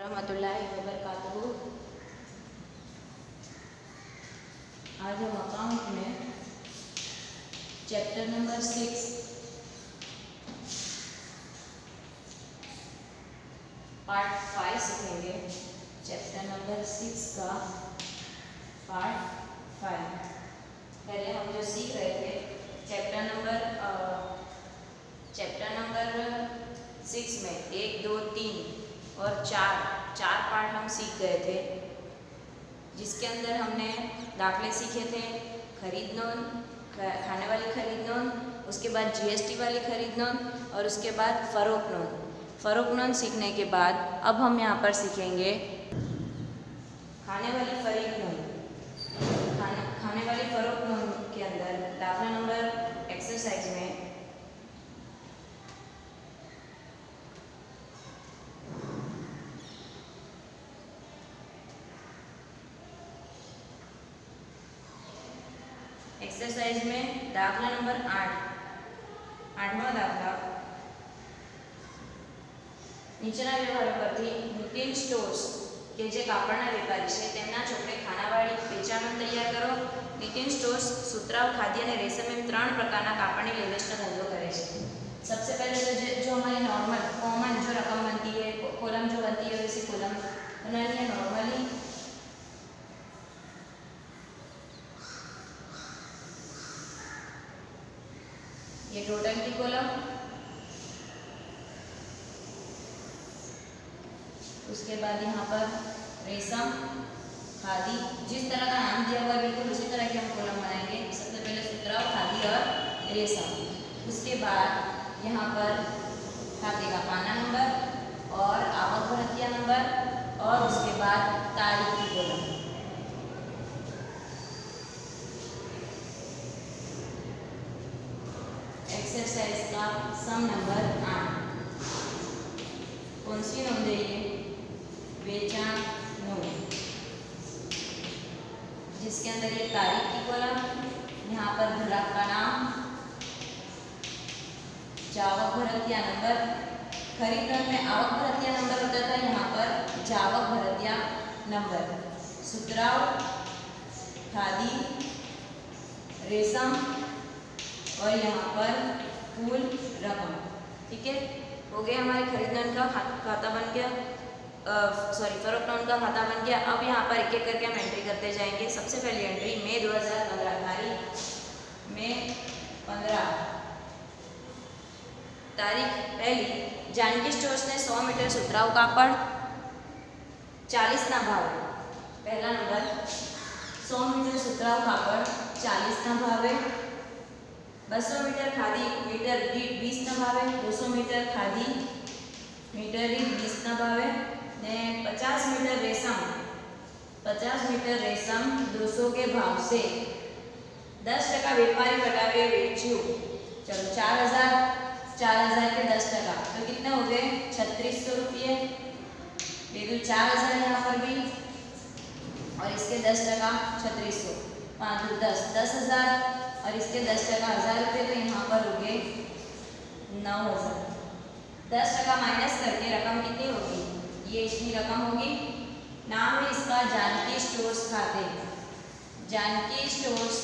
रहमतुल्लाहि व बरकातुहू। आज हम अकाउंट में चैप्टर नंबर 6 पार्ट 5 सीखेंगे। चैप्टर नंबर 6 का पार्ट 5। पहले हम जो सीख रहे थे चैप्टर नंबर 6 में 1, 2, 3 और 4 पार्ट हम सीख गए थे, जिसके अंदर हमने दाखले सीखे थे, खरीद नोन, खाने वाली खरीद नोन, उसके बाद जीएसटी वाली खरीद नोन और उसके बाद फ़रोख्त नोन। फ़रोख्त नोन सीखने के बाद अब हम यहाँ पर सीखेंगे खाने वाली खरीद नोन। खाने वाली फ़रोख्त नोन के अंदर दाखला नंबर एक्सरसाइज में दाखला नंबर 8वां दाखला નીચેના વ્યવહારો પરથી નિતિન સ્ટોર્સ કે જે કાપડના વેપારી છે તેમના છોકરે ખાનાવાળી વેચાણ તૈયાર કરો। નિતિન સ્ટોર્સ સુતરાઉ, ખાદી અને રેશમ એમ 3 પ્રકારના કાપડની લેવેચનો ધંધો કરે છે। सबसे पहले तो जो हमारी नॉर्मल कॉमन जो रकम बनती है, कॉलम जो बनती है वैसे कॉलम बनानी है नॉर्मली। ये टोटल की कॉलम, उसके बाद यहाँ पर रेशम, खादी, जिस तरह का नाम दिया हुआ है बिल्कुल उसी तरह की हम कॉलम बनाएंगे। सबसे पहले सुतराउ, खादी और रेशम, उसके बाद यहाँ पर खाते का पाना नंबर और आवक भरतिया नंबर और उसके बाद तारीख की कॉलम। एक्सरसाइज का सम नंबर 8 कौन सी नोंद है ये? वेचाण नोंद, जिसके अंदर ये तारीख की कॉलम, यहाँ पर ग्राहक का नाम, जावक भरतिया नंबर। खरीद नोंद में आवक भरतिया नंबर होता था, यहाँ पर जावक भरतिया नंबर। सुतराउ, खादी, रेशम और यहाँ पर कुल रकम। ठीक है, हो गया हमारे खरीद नोंद का खाता बन गया, फ़रोख्त नोंद का खाता बन गया। अब यहाँ पर एक एक करके हम एंट्री करते जाएंगे। सबसे पहली एंट्री मई 2015, तारीख मई 15, तारीख पहली। जानकी स्टोर्स ने 100 मीटर सुतराउ कापड़ 40 ना भावे। पहला नंबर 100 मीटर सुतराउ कापड़ 40 ना भावे। 200 मीटर खादी मीटर दीठ 20 ना भावे। 200 मीटर खादी मीटर दीठ 20 ना भावे ने 50 मीटर रेशम 200 के भाव से 10% व्यापारी बटावे वेच्यू। चलो 4000 के 10%, तो कितने हो गए? 3600 रुपये। बिल्कुल 4000 यहाँ पर भी और इसके 10% 3600, 5 10 10,000 और इसके 10% 1000 रुपये, तो यहाँ पर हो गए 9000। 10% माइनस करके रकम कितनी होगी? ये इतनी रकम होगी। नाम है इसका जानकी स्टोर्स खाते। जानकी स्टोर्स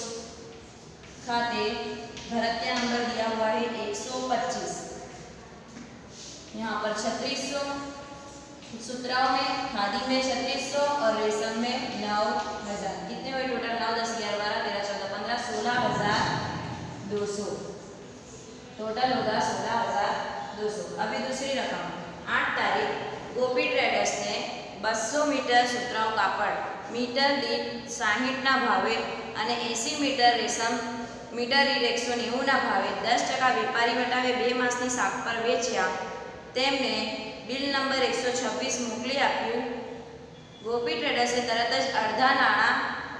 खाते, भरतिया नंबर दिया हुआ है 125, यहाँ पर 3600। सुतराउ में, खादी में 3600 और रेशम में 9000। कितने हुए टोटल? 9 10 11 12 13 14 15 16,200। टोटल होगा 16,200। अभी दूसरी रकम 8 तारीख गोपी ट्रेडर्स ने 200 मीटर सुतराउ कापड़ मीटर दीठ 60 ना भावे અને 80 मीटर रेशम मीटर दीठ 190 ना भावे 10% વેપારી વટાવે 2 માસની શાક પર વેચ્યા। તેમને બિલ નંબર 126 મોકલી આપ્યું। गोपी ट्रेडर्स ने तरत ज अर्धा नाणा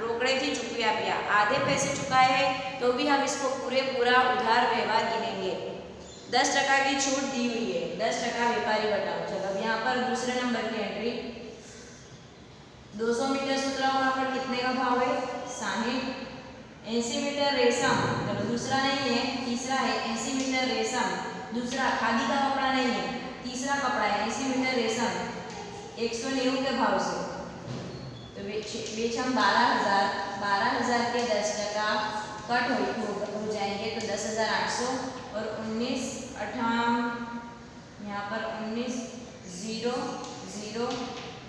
रोकड़े थी चुकवी आप्या। आधे पैसे चुकाए हैं तो भी हम इसको पूरा उधार व्यवहार गिनेंगे। 10% की छूट दी हुई है, 10% व्यापारी बटाओ। चलो अब यहाँ पर दूसरे नंबर की एंट्री 200 मीटर सुतराउ कापड़ कितने का भाव है? 60। 80 मीटर रेशम, चलो दूसरा नहीं है, तीसरा है 80 मीटर रेशम। दूसरा खादी का कपड़ा नहीं है, तीसरा कपड़ा है 80 मीटर रेशम 190 के भाव से, तो बेच हम 12,000 के 10% कट हो जाएंगे तो 10,800 और 19 8 यहाँ पर 19 0 0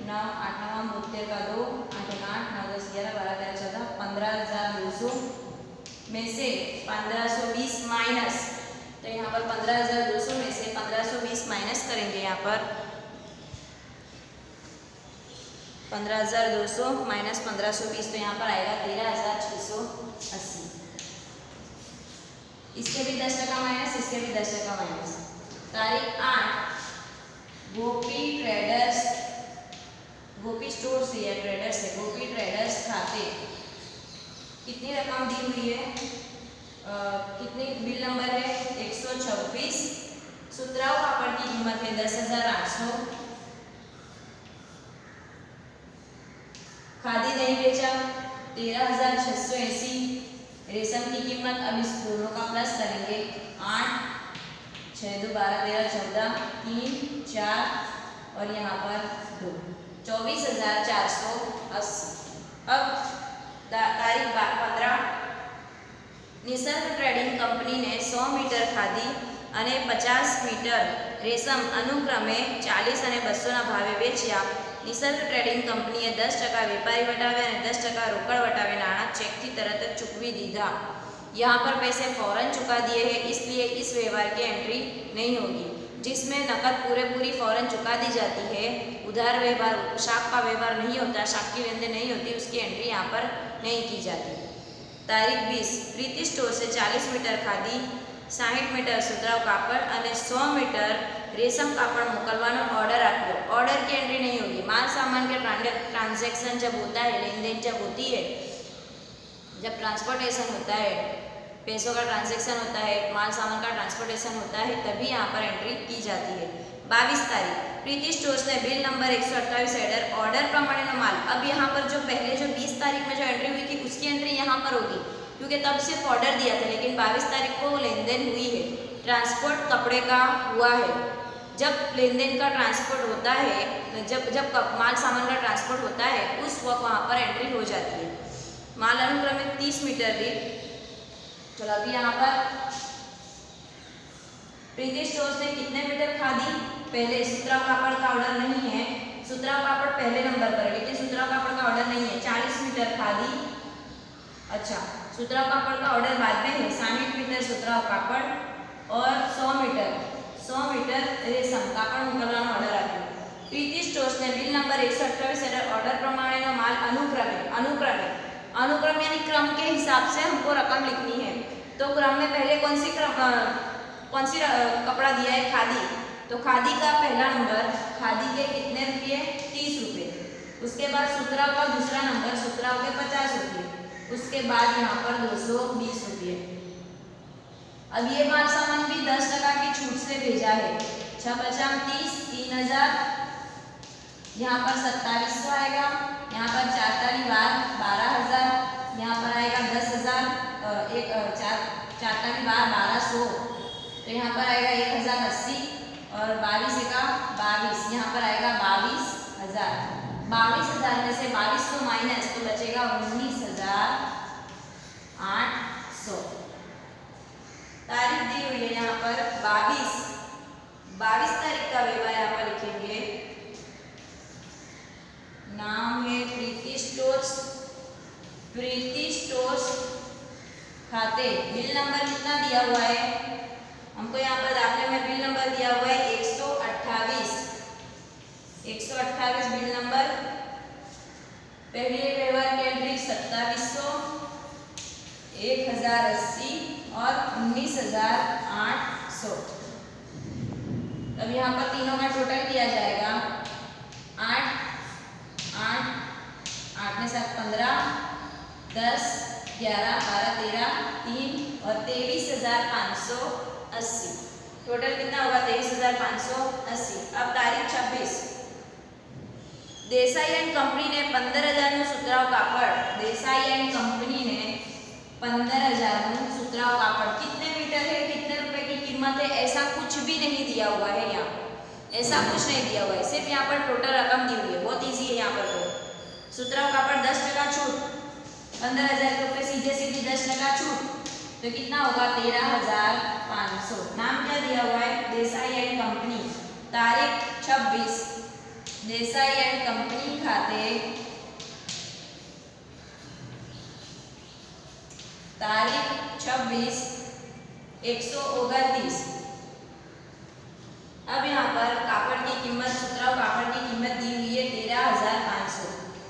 9 8 9 72 का 2 8 8 9 10 11 12 13 14 15,200 में से 1520 माइनस, तो यहाँ पर 15,200 में से 1520 माइनस करेंगे। यहाँ पर 15,200 माइनस 1520 तो यहाँ पर आएगा 13,680। इसके भी 10% माइनस, इसके भी 10% माइनस। तारीख 8 गोपी स्टोर से या ट्रेडर्स से, गोपी ट्रेडर्स खाते कितनी रकम दी हुई है, कितनी बिल नंबर है 126। सुतराउ कापड़ की कीमत है 10,800। खादी नहीं बेचा 13,680। रेशम की कीमत, अब इस दोनों का प्लस करेंगे 8 6 2 12 13 14 3 4 और यहाँ पर 2 24,480। अब तारीख 15 निसर्ग ट्रेडिंग कंपनी ने 100 मीटर खादी અને 50 મીટર રેશમ અનુક્રમે 40 અને 200ના ભાવે વેચ્યા। નિસર્ગ ટ્રેડિંગ કંપનીએ 10% વેપારી વટાવે અને 10% રોકડ વટાવે નાણાં ચેકથી તરત જ ચૂકવી દીધા। यहाँ पर पैसे फौरन चुका दिए हैं, इसलिए इस व्यवहार की एंट्री नहीं होगी। जिसमें नकद पूरी फौरन चुका दी जाती है, उधार व्यवहार, शाख का व्यवहार नहीं होता, शाख की लेनदेन नहीं होती, उसकी एंट्री यहाँ पर नहीं की जाती। तारीख 20 प्रीति स्टोर से 40 मीटर खादी 60 मीटर सुतराउ कापड़ और 100 मीटर रेशम कापड़ मोकलवानो ऑर्डर आप्यो। ऑर्डर की एंट्री नहीं होगी। माल सामान के ट्रांजैक्शन जब होता है, लेन देन जब होती है, जब ट्रांसपोर्टेशन होता है, पैसों का ट्रांजैक्शन होता है, माल सामान का ट्रांसपोर्टेशन होता है, तभी यहाँ पर एंट्री की जाती है। 22 तारीख प्रीति स्टोर्स ने बिल नंबर 128 हेडर ऑर्डर प्रमाणे माल। अब यहाँ पर जो पहले जो 20 तारीख में जो एंट्री हुई थी उसकी एंट्री यहाँ पर होगी, क्योंकि तब सिर्फ ऑर्डर दिया था, लेकिन 22 तारीख को लेन देन हुई है, ट्रांसपोर्ट कपड़े का हुआ है। जब लेन देन का ट्रांसपोर्ट होता है, जब माल सामान का ट्रांसपोर्ट होता है, उस वक्त वहाँ पर एंट्री हो जाती है। माल अनुक्रमित 30 मीटर दीठ। चलो अभी यहाँ पर प्रीति स्टोर्स ने कितने मीटर खादी, पहले सुतराउ कापड़ का ऑर्डर नहीं है, सुतराउ कापड़ पहले नंबर पर है, लेकिन सुतराउ कापड़ का ऑर्डर नहीं है। 40 मीटर खादी, अच्छा सुतराउ कापड़ का ऑर्डर बाद में है। 60 मीटर सुतराउ कापड़ और 100 मीटर रेशम कापड़ मोकलવાનો ऑर्डर आप्यो। प्रीति स्टोर्स ने बिल नंबर 128 हेडर ऑर्डर प्रमाणेनो माल अनुक्रम यानी क्रम के हिसाब से हमको रकम लिखनी है। तो क्रम में पहले कौन सी कपड़ा दिया है, खादी, तो खादी का पहला नंबर, खादी के कितने रुपये 30 रुपये। उसके बाद सुतराउ का दूसरा नंबर, सुतराउ के 50 रुपये। उसके बाद यहाँ पर 220 रुपये। अब ये माल सामान भी 10% की छूट से भेजा है। 6 5 30 3,000, यहाँ पर 2700 आएगा, यहाँ पर 4 ताली 12,000, यहाँ पर आएगा 10,000, 4 ताली 1200, तो यहाँ पर आएगा 1,080 और 22 का 22, यहाँ पर आएगा 22,000। 22,000 में से 2200 माइनस तो बचेगा 19,800। तारीख दी हुई है यहाँ पर 22 तारीख का व्यवहार यहाँ पर लिखेंगे। नाम है प्रीति स्टोर्स खाते। बिल नंबर कितना दिया हुआ है हमको, यहाँ पर दाखिले में बिल नंबर दिया हुआ है 128 बिल नंबर। पहले व्यवहार की एंट्री 2700, 1,080 और 19,800। अब यहाँ पर तीनों का टोटल किया जाएगा 8 में 7 15, 10 11 12 13 3 और 23,580। टोटल कितना होगा 23,580। अब तारीख 26 देसाई एंड कंपनी ने 15,000 सुतराउ कापड़, देसाई एंड कंपनी ने 15,000 सुतराउ कापड़, कितने मीटर है, कितने रुपए की कीमत है, ऐसा कुछ भी नहीं दिया हुआ है यहाँ। ऐसा कुछ नहीं दिया हुआ है, सिर्फ यहाँ पर टोटल रकम दी हुई है। बहुत इजी है यहाँ पर। तो सुतराउ कापड़ 10% छूट, 15,000 के ऊपर सीधे सीधी 10% छूट, तो कितना होगा 13,500। नाम क्या दिया हुआ है? Desai and company. तारीख 26, देसाई एंड कंपनी खाते तारीख 26 129। अब यहाँ पर कापड़ की कीमत, सुतराउ कापड़ की कीमत दी हुई है 13,500।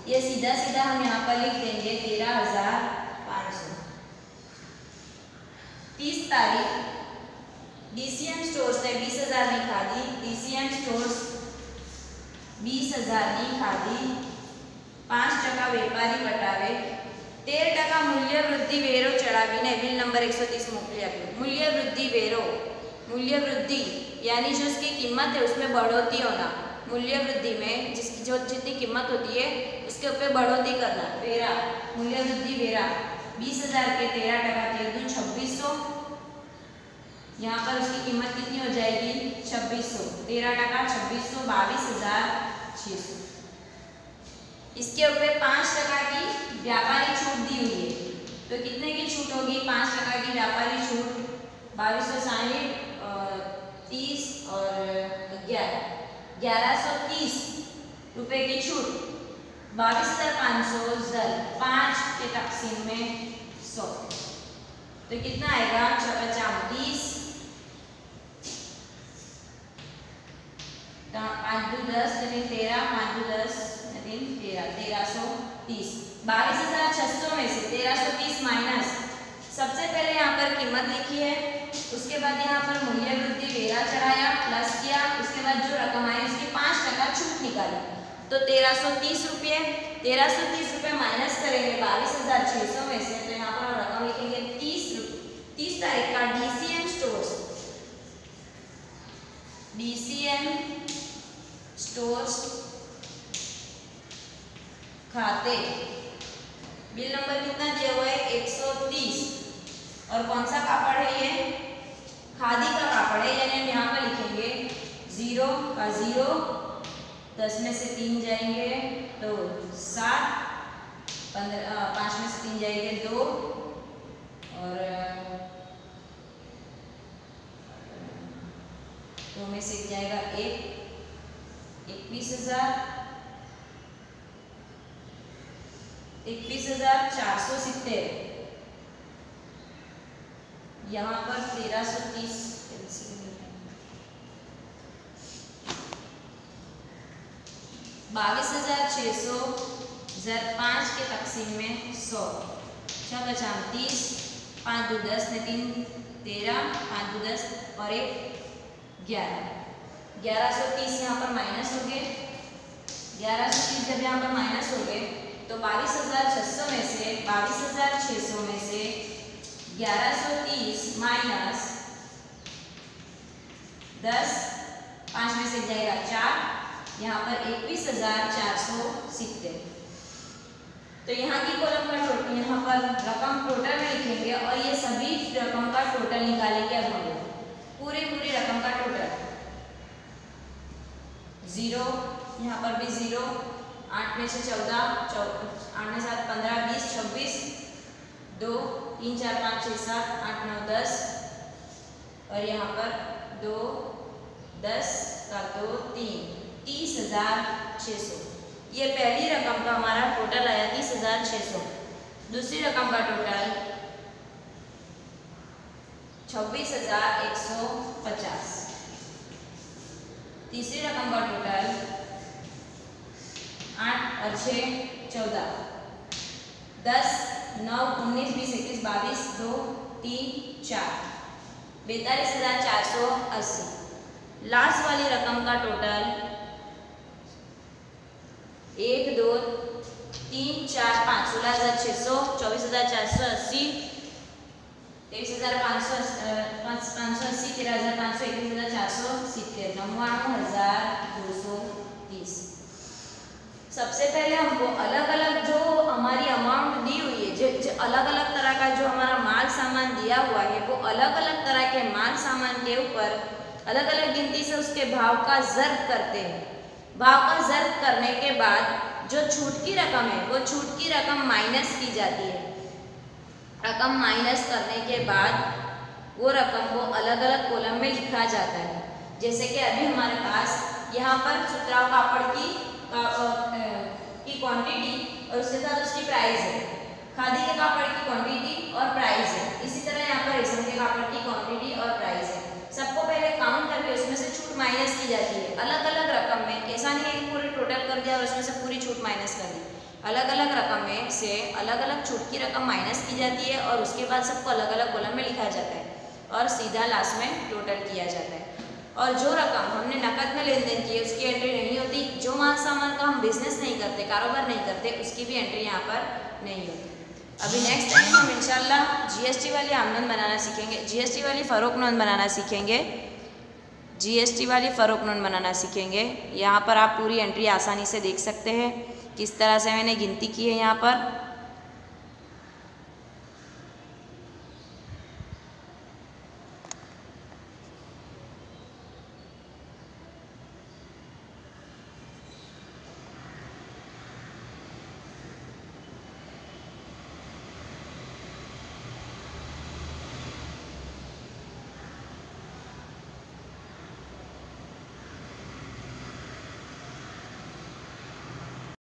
ये सीधा सीधा हम यहाँ पर लिख देंगे 13,500। 30 तारीख डीसीएम स्टोर्स ने 20,000 ની ખાધી, डीसीएम स्टोर्स 20,000 ની ખાધી, 5% વેપારી વટાવે, 13% મૂલ્ય વૃદ્ધિ વેરો ચડાવીને બિલ નંબર 130 મોકલી આપ્યું। मूल्य वृद्धि वेरो, मूल्य वृद्धि यानी जो उसकी कीमत है उसमें बढ़ोतरी होना। मूल्य वृद्धि में जिसकी जो जितनी कीमत होती है उसके ऊपर बढ़ोतरी करना। वेरा, मूल्य वृद्धि वेरा 20,000 के 13% 13 दूनी 2600। यहाँ पर उसकी कीमत कितनी हो जाएगी? 2600। 13% 2600, 22,600। इसके ऊपर 5% की व्यापारी छूट दी हुई है, तो कितने की छूट होगी? 5% की व्यापारी छूट 2260, 30 और 1130 रुपए की छूट। 22,500 5 के तकसीम में 100, तो कितना आएगा? 30, 5 दू 10, 13, 5 दू 10, 13, 1330। 22,600 में से 1330 माइनस, सबसे पहले यहाँ पर कीमत लिखी है, उसके बाद यहाँ पर मूल्य वृद्धि वेरा चढ़ाया, प्लस किया, उसके बाद जो रकम आई उसकी 5% छूट निकाली, तो 1330 रुपये। 1330 रुपये माइनस करेंगे 22,600 में से, तो यहाँ पर हम रकम लिखेंगे 30 तारीख का डीसीएम स्टोर्स, डीसीएम स्टोर्स खाते बिल नंबर कितना दिया हुआ है? 130। और कौन सा कापड़ है ये? खादी का कापड़ है, यानी हम यहाँ पर लिखेंगे 0 का 0, 10 में से 3 जाएंगे तो 7, 5 में से 3 जाएंगे 2, और 2 में से जाएगा 1, 21,470। यहाँ पर 1330 22,600 5 के तकसीम में 100, 6 बचा 30, 5 दू 10 ने 3 13, 5 दू 10 और 1 11। 1130 यहाँ पर माइनस हो गए। 1130 जब यहाँ पर माइनस हो गए तो 22,600 में से 22,600 में से 1130 माइनस 10, 5 में से जाएगा 4, यहाँ पर 21,470। तो यहाँ की कॉलम का टोटल, यहाँ पर रकम टोटल में लिखेंगे और ये सभी रकम का टोटल निकालेंगे। अब हम लोग पूरी रकम का टोटल 0, यहाँ पर भी 0, 8 में से 14, 8 में 7 15, 20, 26, 2, 3, 4, 5, 6, 7, 8, 9, 10 और यहाँ पर 2, 10 का 2, 3, 30,600। ये पहली रकम का हमारा टोटल आया 30,600। दूसरी रकम का टोटल 26,150। तीसरी रकम का टोटल 8 और 6 14, 10, 9, 19, 20, 21, 22, 2, 3, 4, 42,480। लास्ट वाली रकम का टोटल 1, 2, 3, 4, 5, 16,600, 24,480, 23,580, 13,500, 21,470, 99,230। सबसे पहले हमको अलग अलग जो हमारी अमाउंट दी हुई है, जो अलग अलग तरह का जो हमारा माल सामान दिया हुआ है, वो अलग अलग तरह के माल सामान के ऊपर अलग अलग गिनती से उसके भाव का ज़र्ब करते हैं। भाव का ज़र्ब करने के बाद जो छूट की रकम है वो छूट की रकम माइनस की जाती है। रकम माइनस करने के बाद वो रकम को अलग अलग कॉलम में लिखा जाता है। जैसे कि अभी हमारे पास यहाँ पर सुतराउ कापड़ की क्वांटिटी और उसके साथ उसकी प्राइस है। खादी के कापड़ की क्वांटिटी और प्राइस है। इसी तरह यहाँ पर रेशम के कापड़ की क्वांटिटी और प्राइस है। सबको पहले काउंट करके उसमें से छूट माइनस की जाती है अलग अलग रकम में। ऐसा नहीं है कि पूरी टोटल कर दिया और उसमें से पूरी छूट माइनस कर दी। अलग अलग रकम में से अलग अलग छूट की रकम माइनस की जाती है और उसके बाद सबको अलग अलग कॉलम में लिखा जाता है और सीधा लास्ट में टोटल किया जाता है। और जो रकम हमने नकद में लेन देन की है उसकी एंट्री नहीं होती। जो माल सामान का हम बिजनेस नहीं करते, कारोबार नहीं करते, उसकी भी एंट्री यहाँ पर नहीं होती। अभी नेक्स्ट टाइम हम इंशाल्लाह जीएसटी वाली आमदन बनाना सीखेंगे, जीएसटी वाली फ़रोख्त नोट बनाना सीखेंगे, जीएसटी वाली फ़रोख्त नोट बनाना सीखेंगे। यहाँ पर आप पूरी एंट्री आसानी से देख सकते हैं किस तरह से मैंने गिनती की है यहाँ पर।